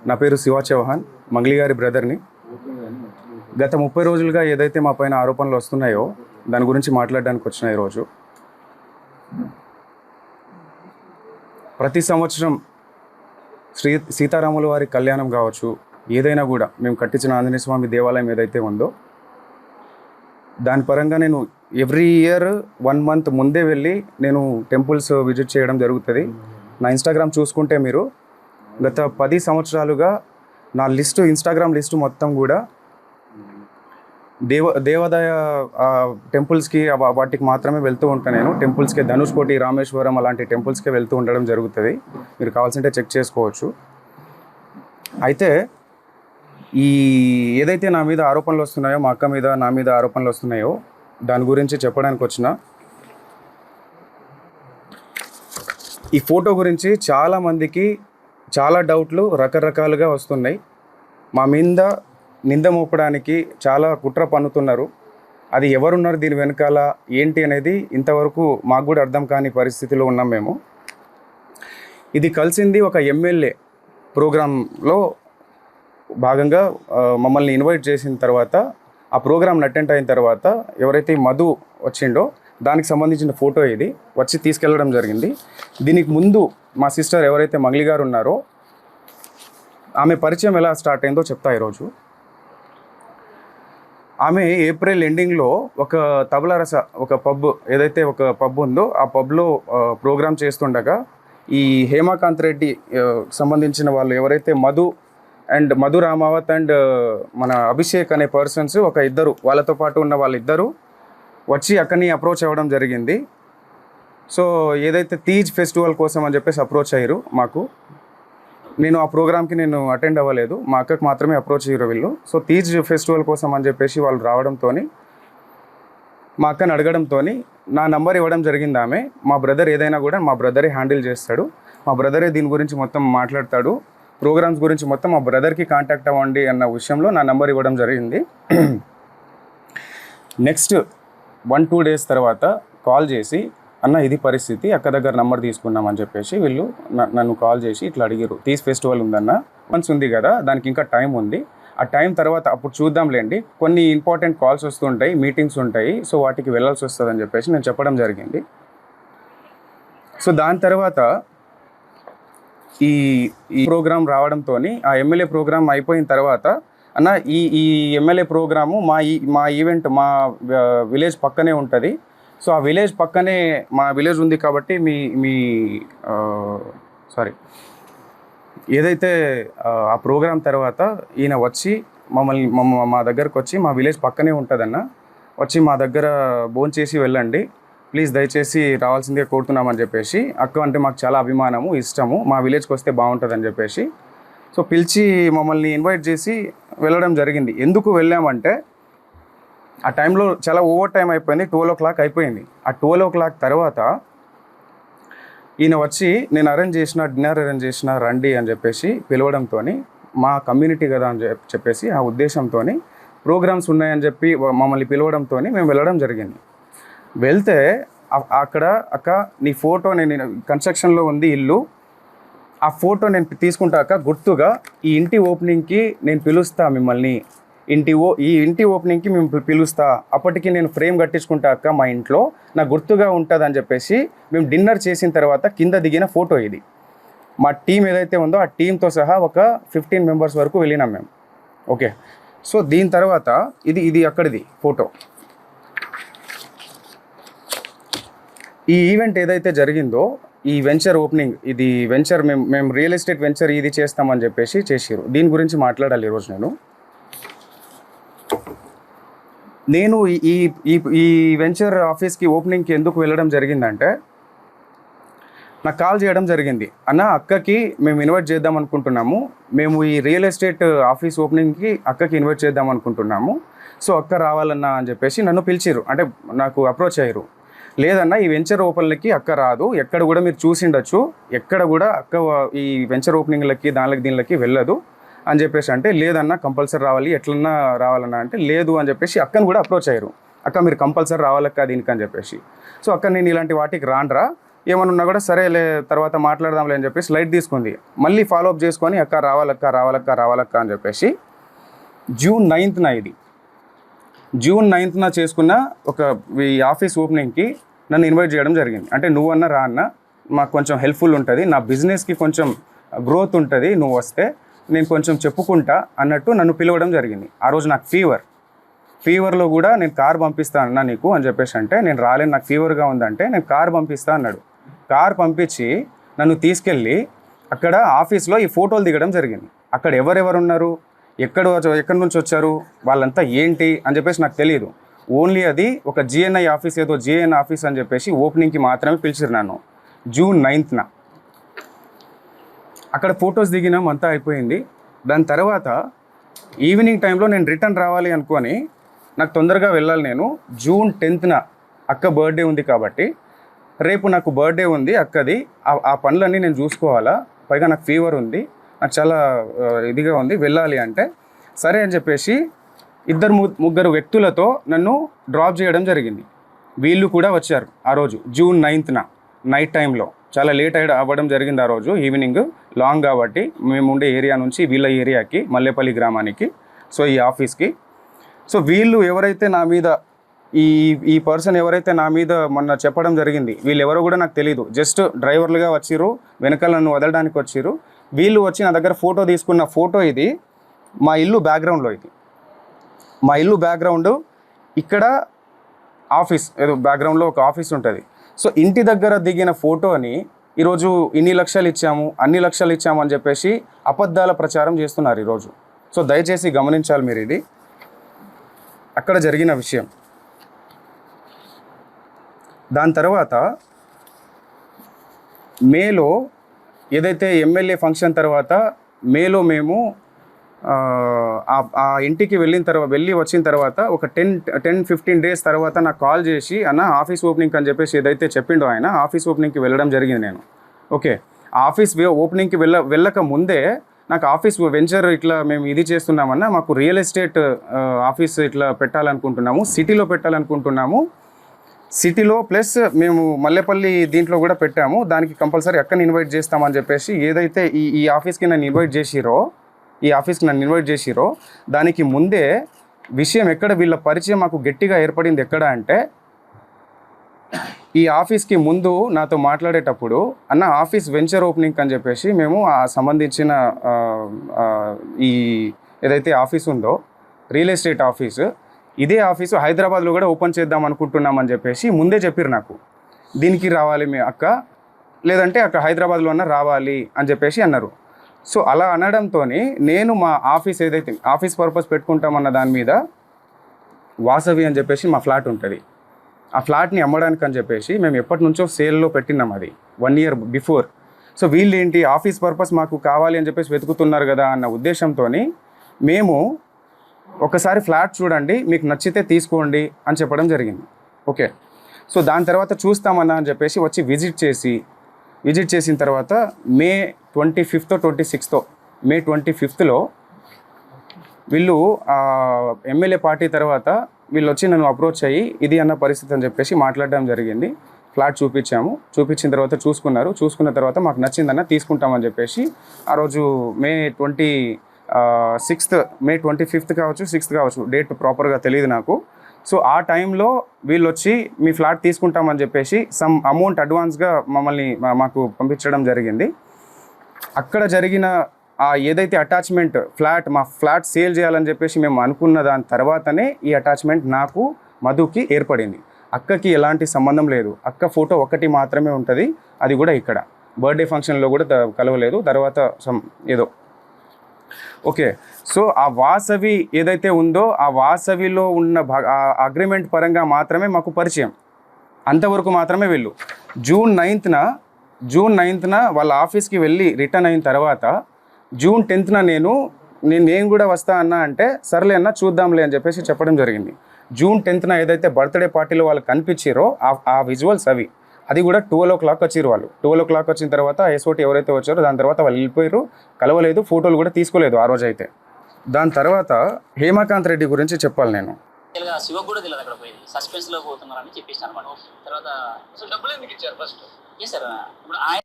నా పేరు శివ చౌహాన్, మంగ్లీ గారి బ్రదర్ని. గత 30 రోజులుగా ఏదైతే మా పైన ఆరోపణలు వస్తున్నాయో దాని గురించి మాట్లాడడానికి వచ్చిన ఈరోజు. ప్రతి సంవత్సరం సీతారాముల వారి కళ్యాణం కావచ్చు, ఏదైనా కూడా మేము కట్టించిన ఆంజనేయ స్వామి దేవాలయం ఏదైతే ఉందో దాని పరంగా నేను ఎవ్రీ ఇయర్ 1 మంత్ ముందే వెళ్ళి నేను టెంపుల్స్ విజిట్ చేయడం జరుగుతుంది. నా ఇన్స్టాగ్రామ్ చూసుకుంటే మీరు గత 10 సంవత్సరాలుగా నా ఇన్స్టాగ్రామ్ లిస్టు మొత్తం కూడా దేవాదాయ టెంపుల్స్కి వాటికి మాత్రమే వెళ్తూ ఉంటాను. నేను టెంపుల్స్కి ధనుష్కోటి, రామేశ్వరం అలాంటి టెంపుల్స్కి వెళ్తూ ఉండడం జరుగుతుంది. మీరు కావాల్సింటే చెక్ చేసుకోవచ్చు. అయితే ఈ ఏదైతే నా మీద ఆరోపణలు వస్తున్నాయో, మా అక్క మీద నా మీద ఆరోపణలు వస్తున్నాయో దాని గురించి చెప్పడానికి వచ్చిన. ఈ ఫోటో గురించి చాలామందికి చాలా డౌట్లు రకరకాలుగా వస్తున్నాయి. మా మీద నింద మోపడానికి చాలా కుట్ర పన్నుతున్నారు. అది ఎవరున్నారు దీని వెనకాల ఏంటి అనేది ఇంతవరకు మాకు కూడా అర్థం కాని పరిస్థితిలో ఉన్నాం మేము. ఇది కలిసింది ఒక ఎమ్మెల్యే ప్రోగ్రాంలో భాగంగా మమ్మల్ని ఇన్వైట్ చేసిన తర్వాత, ఆ ప్రోగ్రామ్ అటెండ్ అయిన తర్వాత ఎవరైతే మధు వచ్చిండో దానికి సంబంధించిన ఫోటో ఇది వచ్చి తీసుకెళ్ళడం జరిగింది. దీనికి ముందు మా సిస్టర్ ఎవరైతే మంగ్లీ గారు ఉన్నారో ఆమె పరిచయం ఎలా స్టార్ట్ అయిందో చెప్తా ఈరోజు. ఆమె ఏప్రిల్ ఎండింగ్లో ఒక తబలారస ఒక పబ్ ఉందో ఆ పబ్లో ప్రోగ్రామ్ చేస్తుండగా ఈ హేమాకాంత్ రెడ్డి సంబంధించిన వాళ్ళు ఎవరైతే మధు రామావత్ అండ్ మన అభిషేక్ అనే పర్సన్స్ ఇద్దరు వాళ్ళతో పాటు ఉన్న వాళ్ళిద్దరూ వచ్చి అక్కడిని అప్రోచ్ అవ్వడం జరిగింది. సో ఏదైతే తీజ్ ఫెస్టివల్ కోసం అని చెప్పేసి అప్రోచ్ అయ్యారు మాకు. నేను ఆ ప్రోగ్రామ్కి అటెండ్ అవ్వలేదు, మా అక్కకు మాత్రమే అప్రోచ్ అయ్యారు వీళ్ళు. సో తీజ్ ఫెస్టివల్ కోసం అని చెప్పేసి వాళ్ళు రావడంతో మా అక్కని అడగడంతో నా నంబర్ ఇవ్వడం జరిగింది ఆమె. మా బ్రదర్ ఏదైనా కూడా మా బ్రదరే హ్యాండిల్ చేస్తాడు, మా బ్రదరే దీని గురించి మొత్తం మాట్లాడతాడు, ప్రోగ్రామ్స్ గురించి మొత్తం మా బ్రదర్కి కాంటాక్ట్ అవ్వండి అన్న విషయంలో నా నంబర్ ఇవ్వడం జరిగింది. నెక్స్ట్ 1-2 డేస్ తర్వాత కాల్ చేసి, అన్న ఇది పరిస్థితి, అక్క దగ్గర నంబర్ తీసుకున్నామని చెప్పేసి వీళ్ళు నన్ను కాల్ చేసి ఇట్లా అడిగారు. తీజ్ ఫెస్టివల్ ఉందన్న, మంత్స్ ఉంది కదా, దానికి ఇంకా టైం ఉంది, ఆ టైం తర్వాత అప్పుడు చూద్దాంలేండి, కొన్ని ఇంపార్టెంట్ కాల్స్ వస్తుంటాయి, మీటింగ్స్ ఉంటాయి, సో వాటికి వెళ్ళాల్సి వస్తుంది అని చెప్పేసి నేను చెప్పడం జరిగింది. సో దాని తర్వాత ఈ ప్రోగ్రాం రావడంతో ఆ ఎమ్మెల్యే ప్రోగ్రాం అయిపోయిన తర్వాత, అన్న ఈ ఎమ్మెల్యే ప్రోగ్రాము మా ఈవెంట్ మా విలేజ్ పక్కనే ఉంటుంది, సో ఆ విలేజ్ పక్కనే మా విలేజ్ ఉంది కాబట్టి ఏదైతే ఆ ప్రోగ్రాం తర్వాత ఈయన వచ్చి మా దగ్గరకు వచ్చి, మా విలేజ్ పక్కనే ఉంటుందన్న, వచ్చి మా దగ్గర భోంచేసి వెళ్ళండి ప్లీజ్, దయచేసి రావాల్సిందే కోరుతున్నామని చెప్పేసి, అక్క అంటే మాకు చాలా అభిమానము, ఇష్టము, మా విలేజ్కి వస్తే బాగుంటుందని చెప్పేసి సో పిలిచి మమ్మల్ని ఇన్వైట్ చేసి వెళ్ళడం జరిగింది. ఎందుకు వెళ్ళామంటే ఆ టైంలో చాలా ఓవర్ టైం అయిపోయింది, 12 o'clock అయిపోయింది. ఆ 12 o'clock తర్వాత ఈయన వచ్చి నేను డిన్నర్ అరేంజ్ చేసిన రండి అని చెప్పేసి పిలవడంతో, మా కమ్యూనిటీ కదా అని చెప్పేసి ఆ ఉద్దేశంతో ప్రోగ్రామ్స్ ఉన్నాయని చెప్పి మమ్మల్ని పిలవడంతో మేము వెళ్ళడం జరిగింది. వెళ్తే అక్కడ, అక్క నీ ఫోటో నేను కన్స్ట్రక్షన్లో ఉంది ఇల్లు, ఆ ఫోటో నేను తీసుకుంటాక గుర్తుగా ఈ ఇంటి ఓపెనింగ్కి నేను పిలుస్తా మిమ్మల్ని, ఈ ఇంటి ఓపెనింగ్కి మేము పిలుస్తా, అప్పటికి నేను ఫ్రేమ్ కట్టించుకుంటా అక్క మా ఇంట్లో, నాకు గుర్తుగా ఉంటుంది అని చెప్పేసి మేము డిన్నర్ చేసిన తర్వాత కింద దిగిన ఫోటో ఇది. మా టీం ఏదైతే ఉందో ఆ టీంతో సహా ఒక 15 members వరకు వెళ్ళినాం మేము. ఓకే, సో దీని తర్వాత ఇది అక్కడిది ఫోటో. ఈ ఈవెంట్ ఏదైతే జరిగిందో, ఈ వెంచర్ ఓపెనింగ్, ఇది వెంచర్ మేము రియల్ ఎస్టేట్ వెంచర్ ఇది చేస్తామని చెప్పేసి చేసారు. దీని గురించి మాట్లాడాలి ఈరోజు. నేను ఈ వెంచర్ ఆఫీస్కి ఓపెనింగ్కి ఎందుకు వెళ్ళడం జరిగిందంటే, నాకు కాల్ చేయడం జరిగింది, అన్న అక్కకి మేము ఇన్వైట్ చేద్దాం అనుకుంటున్నాము, మేము ఈ రియల్ ఎస్టేట్ ఆఫీస్ ఓపెనింగ్కి అక్కకి ఇన్వైట్ చేద్దాం అనుకుంటున్నాము, సో అక్క రావాలన్నా అని చెప్పేసి నన్ను పిలిచారు, అంటే నాకు అప్రోచ్ అయ్యారు. లేదన్నా ఈ వెంచర్ ఓపెన్లకి అక్క రాదు, ఎక్కడ కూడా మీరు చూసిండొచ్చు, ఎక్కడ కూడా అక్క ఈ వెంచర్ ఓపెనింగ్లకి దీనికి వెళ్ళదు అని చెప్పేసి అంటే, లేదన్నా కంపల్సరీ రావాలి, ఎట్లన్నా రావాలన్నా అంటే, లేదు అని చెప్పేసి అక్కను కూడా అప్రోచ్ అయ్యారు, అక్క మీరు కంపల్సరీ రావాలక్క దీనికి అని చెప్పేసి. సో అక్క నేను ఇలాంటి వాటికి రాండ్రా, ఏమన్నా ఉన్నా కూడా సరేలే తర్వాత మాట్లాడదాంలే అని చెప్పేసి లైట్ తీసుకుంది. మళ్ళీ ఫాలోఅప్ చేసుకొని అక్క రావాలక్క అని చెప్పేసి జూన్ 9న ఇది జూన్ 9న చేసుకున్న ఒక ఈ ఆఫీస్ ఓపెనింగ్కి నన్ను ఇన్వైట్ చేయడం జరిగింది. అంటే నువ్వన్నా రా అన్న, మాకు కొంచెం హెల్ప్ఫుల్ ఉంటుంది, నా బిజినెస్కి కొంచెం గ్రోత్ ఉంటుంది, నువ్వు వస్తే నేను కొంచెం చెప్పుకుంటా అన్నట్టు నన్ను పిలవడం జరిగింది. ఆ రోజు నాకు ఫీవర్లో కూడా నేను కార్ పంపిస్తా అన్నా నీకు అని చెప్పేసి అంటే, నేను రాలేను నాకు ఫీవర్గా ఉందంటే నేను కార్ పంపిస్తా అన్నాడు. కార్ పంపించి నన్ను తీసుకెళ్ళి అక్కడ ఆఫీస్లో ఈ ఫోటోలు దిగడం జరిగింది. అక్కడ ఎవరెవరు ఉన్నారు, ఎక్కడి నుంచి వచ్చారు, వాళ్ళంతా ఏంటి అని చెప్పేసి నాకు తెలియదు. ఓన్లీ అది ఒక జిఎన్ఐ ఆఫీస్, ఏదో జిఎన్ ఆఫీస్ అని చెప్పేసి ఓపెనింగ్కి మాత్రమే పిలిచారు నన్ను జూన్ 9న. అక్కడ ఫొటోస్ దిగినాం, అంతా అయిపోయింది. దాని తర్వాత ఈవినింగ్ టైంలో నేను రిటర్న్ రావాలి అనుకొని, నాకు తొందరగా వెళ్ళాలి, నేను జూన్ 10న అక్క బర్త్డే ఉంది కాబట్టి రేపు నాకు బర్త్డే ఉంది అక్కది, ఆ పనులన్నీ నేను చూసుకోవాలా, పైగా నాకు ఫీవర్ ఉంది, నాకు చాలా ఇదిగా ఉంది, వెళ్ళాలి అంటే సరే అని చెప్పేసి ముగ్గురు వ్యక్తులతో నన్ను డ్రాప్ చేయడం జరిగింది. వీళ్ళు కూడా వచ్చారు ఆ రోజు జూన్ 9న నైట్ టైంలో. చాలా లేట్ అవ్వడం జరిగింది ఆ రోజు ఈవినింగ్, లాంగ్ కాబట్టి మేము ఉండే ఏరియా నుంచి వీళ్ళ ఏరియాకి, మల్లేపల్లి గ్రామానికి, సో ఈ ఆఫీస్కి. సో వీళ్ళు ఎవరైతే నా మీద ఈ పర్సన్ ఎవరైతే నా మీద మొన్న చెప్పడం జరిగింది, వీళ్ళు ఎవరో కూడా నాకు తెలియదు, జస్ట్ డ్రైవర్లుగా వచ్చిర్రు, వెనకాల నన్ను వదలడానికి వచ్చిర్రు. వీళ్ళు వచ్చి నా దగ్గర ఫోటో తీసుకున్న ఫోటో ఇది, మా ఇల్లు బ్యాక్గ్రౌండ్లో, ఇది మా ఇల్లు బ్యాక్గ్రౌండ్, ఇక్కడ ఆఫీస్, ఏదో బ్యాక్గ్రౌండ్లో ఒక ఆఫీస్ ఉంటుంది. సో ఇంటి దగ్గర దిగిన ఫోటోని ఈరోజు ఇన్ని లక్షలు ఇచ్చాము, అన్ని లక్షలు ఇచ్చాము అని చెప్పేసి అబద్ధాల ప్రచారం చేస్తున్నారు ఈరోజు. సో దయచేసి గమనించాలి మీరు, ఇది అక్కడ జరిగిన విషయం. దాని తర్వాత మేలో ఏదైతే ఎమ్మెల్యే ఫంక్షన్ తర్వాత మేలో మేము ఆ ఇంటికి వెళ్ళి వచ్చిన తర్వాత ఒక 10-15 డేస్ తర్వాత నాకు కాల్ చేసి, అన్న ఆఫీస్ ఓపెనింగ్ అని చెప్పేసి ఏదైతే చెప్పిండో ఆయన, ఆఫీస్ ఓపెనింగ్కి వెళ్ళడం జరిగింది నేను. ఓకే, ఆఫీస్ ఓపెనింగ్కి వెళ్ళక ముందే నాకు ఆఫీస్ వెంచర్ ఇట్లా మేము ఇది చేస్తున్నామన్నా, మాకు రియల్ ఎస్టేట్ ఆఫీస్ ఇట్లా పెట్టాలనుకుంటున్నాము, సిటీలో పెట్టాలనుకుంటున్నాము, సిటీలో ప్లస్ మేము మల్లేపల్లి దీంట్లో కూడా పెట్టాము, దానికి కంపల్సరీ అక్కని ఇన్వైట్ చేస్తామని చెప్పేసి ఏదైతే ఈ ఆఫీస్కి నన్ను ఇన్వైట్ చేసిరో దానికి ముందే విషయం ఎక్కడ, వీళ్ళ పరిచయం మాకు గట్టిగా ఏర్పడింది ఎక్కడ అంటే, ఈ ఆఫీస్కి ముందు నాతో మాట్లాడేటప్పుడు అన్న ఆఫీస్ వెంచర్ ఓపెనింగ్ అని చెప్పేసి మేము ఆ సంబంధించిన ఈ ఏదైతే ఆఫీస్ ఉందో రియల్ ఎస్టేట్ ఆఫీసు, ఇదే ఆఫీసు హైదరాబాద్లో కూడా ఓపెన్ చేద్దాం అనుకుంటున్నామని చెప్పేసి ముందే చెప్పారు నాకు. దీనికి రావాలి మీ అక్క, లేదంటే అక్కడ హైదరాబాద్లో అన్న రావాలి అని చెప్పేసి అన్నారు. సో అలా అనడంతో నేను మా ఆఫీస్ ఏదైతే ఆఫీస్ పర్పస్ పెట్టుకుంటామన్న దాని మీద వాసవి అని చెప్పేసి మా ఫ్లాట్ ఉంటుంది, ఆ ఫ్లాట్ని అమ్మడానికి అని చెప్పేసి మేము ఎప్పటి నుంచో సేల్లో పెట్టినాం, అది 1 year బిఫోర్. సో వీళ్ళు ఏంటి ఆఫీస్ పర్పస్ మాకు కావాలి అని చెప్పేసి వెతుకుతున్నారు కదా అన్న ఉద్దేశంతో మేము ఒకసారి ఫ్లాట్ చూడండి, మీకు నచ్చితే తీసుకోండి అని చెప్పడం జరిగింది. ఓకే, సో దాని తర్వాత చూస్తామన్నా అని చెప్పేసి వచ్చి విజిట్ చేసిన తర్వాత మే 25th 26th మే 25th వీళ్ళు ఎమ్మెల్యే పార్టీ తర్వాత వీళ్ళు వచ్చి నన్ను అప్రోచ్ అయ్యి ఇది అన్న పరిస్థితి అని చెప్పేసి మాట్లాడడం జరిగింది. ఫ్లాట్ చూపించిన తర్వాత చూసుకున్న తర్వాత మాకు నచ్చిందన్న తీసుకుంటామని చెప్పేసి ఆ రోజు మే 25th కావచ్చు 6th కావచ్చు, డేట్ ప్రాపర్గా తెలియదు నాకు. సో ఆ టైంలో వీళ్ళు వచ్చి మీ ఫ్లాట్ తీసుకుంటామని చెప్పేసి సమ్ అమౌంట్ అడ్వాన్స్గా మాకు పంపించడం జరిగింది. అక్కడ జరిగిన ఏదైతే అటాచ్మెంట్ మా ఫ్లాట్ సేల్ చేయాలని చెప్పేసి మేము అనుకున్న దాని తర్వాతనే ఈ అటాచ్మెంట్ నాకు మధుకి ఏర్పడింది. అక్కకి ఎలాంటి సంబంధం లేదు, అక్క ఫోటో ఒకటి మాత్రమే ఉంటుంది, అది కూడా ఇక్కడ బర్త్డే ఫంక్షన్లో కూడా కలవలేదు, తర్వాత ఏదో. ఓకే, సో ఆ వాసవి ఏదైతే ఉందో ఆ వాసవిలో ఉన్న అగ్రిమెంట్ పరంగా మాత్రమే మాకు పరిచయం, అంతవరకు మాత్రమే వీళ్ళు. జూన్ 9న వాళ్ళ ఆఫీస్కి వెళ్ళి రిటర్న్ అయిన తర్వాత జూన్ 10th నేను కూడా వస్తా అన్నా అంటే సర్లే అన్న చూద్దాంలే అని చెప్పేసి చెప్పడం జరిగింది. జూన్ 10th ఏదైతే బర్త్డే పార్టీలో వాళ్ళు కనిపించారో ఆ విజువల్స్ అది కూడా 12 o'clock వచ్చారు వాళ్ళు. 12 o'clock వచ్చిన తర్వాత ఎస్ఓటి ఎవరైతే వచ్చారో దాని తర్వాత వాళ్ళు వెళ్ళిపోయారు, కలవలేదు, ఫోటోలు కూడా తీసుకోలేదు ఆ రోజు అయితే. దాని తర్వాత హేమకాంత్ రెడ్డి గురించి చెప్పాలి నేను. శివ కూడా తెలియదు అక్కడ పోయింది, సస్పెన్స్ లో పోతున్నారని చెప్పేసి అనమాట. తర్వాత డబ్బులు ఎందుకు ఇచ్చారు ఫస్ట్? చేశారు ఇప్పుడు ఆయన